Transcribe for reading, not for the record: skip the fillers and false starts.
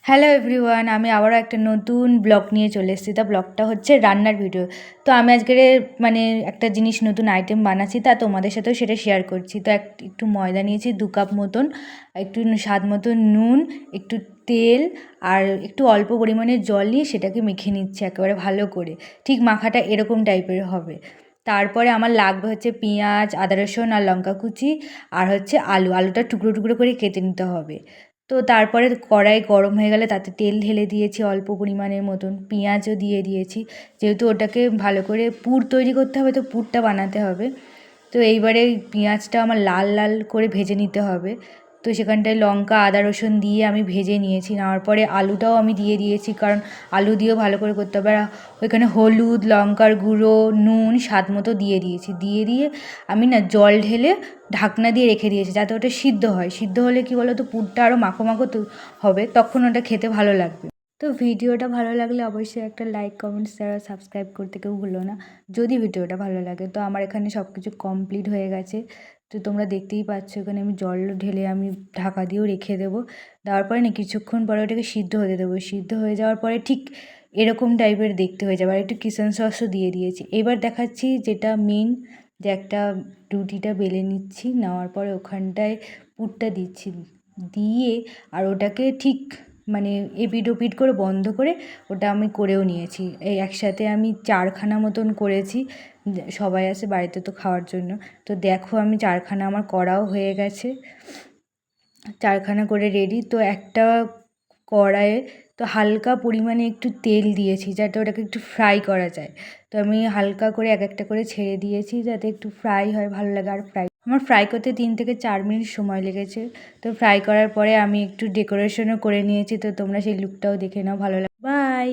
Hello everyone, আমি আবারও একটা নতুন ব্লগ নিয়ে চলে এসেছি। তা ব্লগটা হচ্ছে রান্নার ভিডিও। তো আমি আজকের মানে একটা জিনিস নতুন আইটেম বানাচ্ছি, তা তোমাদের সাথেও সেটা শেয়ার করছি। তো একটু ময়দা নিয়েছি 2 কাপ মতন, একটু স্বাদ মতন নুন, একটু তেল আর একটু অল্প পরিমাণে জল নিয়ে সেটাকে মেখে নিচ্ছি একেবারে ভালো করে। ঠিক মাখাটা এরকম টাইপের হবে। তারপরে আমার লাগবে হচ্ছে পেঁয়াজ, আদা রসুন আর লঙ্কা কুচি, আর হচ্ছে আলুটা টুকরো টুকরো করে কেটে নিতে হবে। তো তারপরে কড়াই গরম হয়ে গেলে তাতে তেল ঢেলে দিয়েছি অল্প পরিমাণের মতন, পেঁয়াজও দিয়ে দিয়েছি। যেহেতু ওটাকে ভালো করে পুর তৈরি করতে হবে, তো পুরটা বানাতে হবে। তো এইবারে পেঁয়াজটা আমার লাল লাল করে ভেজে নিতে হবে। তো সেখানটায় লঙ্কা আদা রসুন দিয়ে আমি ভেজে নিয়েছি। নেওয়ার পরে আলুটাও আমি দিয়ে দিয়েছি, কারণ আলু দিয়েও ভালো করে করতে হবে। আর ওইখানে হলুদ, লঙ্কার গুঁড়ো, নুন স্বাদ মতো দিয়ে দিয়েছি। দিয়ে আমি না জল ঢেলে ঢাকনা দিয়ে রেখে দিয়েছি, যাতে ওটা সিদ্ধ হয়। সিদ্ধ হলে কী বলো তো, পুরটা আরও মাখো মাখো তো হবে, তখন ওটা খেতে ভালো লাগবে। তো ভিডিওটা ভালো লাগলে অবশ্যই একটা লাইক, কমেন্ট, শেয়ার আর সাবস্ক্রাইব করতে কেউ ভুলো না, যদি ভিডিওটা ভালো লাগে। তো আমার এখানে সব কিছু কমপ্লিট হয়ে গেছে। তো তোমরা দেখতেই পাচ্ছ, এখানে আমি জল ঢেলে আমি ঢাকা দিয়েও রেখে দেবো। দেওয়ার পরে না কিছুক্ষণ পরে ওটাকে সিদ্ধ হতে দেবো। সিদ্ধ হয়ে যাওয়ার পরে ঠিক এরকম টাইপের দেখতে হয়ে যাবে। আর একটু কিচেন সসও দিয়ে দিয়েছি। এবার দেখাচ্ছি যেটা মেন, যে একটা রুটিটা বেলে নিচ্ছি, নেওয়ার পরে ওখানটায় পুরটা দিচ্ছি, দিয়ে আর ওটাকে ঠিক মানে এপিট ওপিট করে বন্ধ করে ওটা আমি করেও নিয়েছি। এই একসাথে আমি 4খানা মতন করেছি। সবাই আসে বাড়িতে তো খাওয়ার জন্য। তো দেখো আমি 4খানা আমার করাও হয়ে গেছে। 4খানা করে রেডি। তো একটা কড়াইয়ে তো হালকা পরিমাণে একটু তেল দিয়েছি, যাতে ওটাকে একটু ফ্রাই করা যায়। তো আমি হালকা করে এক একটা করে ছেড়ে দিয়েছি, যাতে একটু ফ্রাই হয়, ভালো লাগে। আর আমার ফ্রাই করতে 3 থেকে 4 মিনিট সময় লেগেছে। তো ফ্রাই করার পরে আমি একটু ডেকোরেশনও করে নিয়েছি। তো তোমরা সেই লুকটাও দেখে নাও, ভালো লাগে। বাই।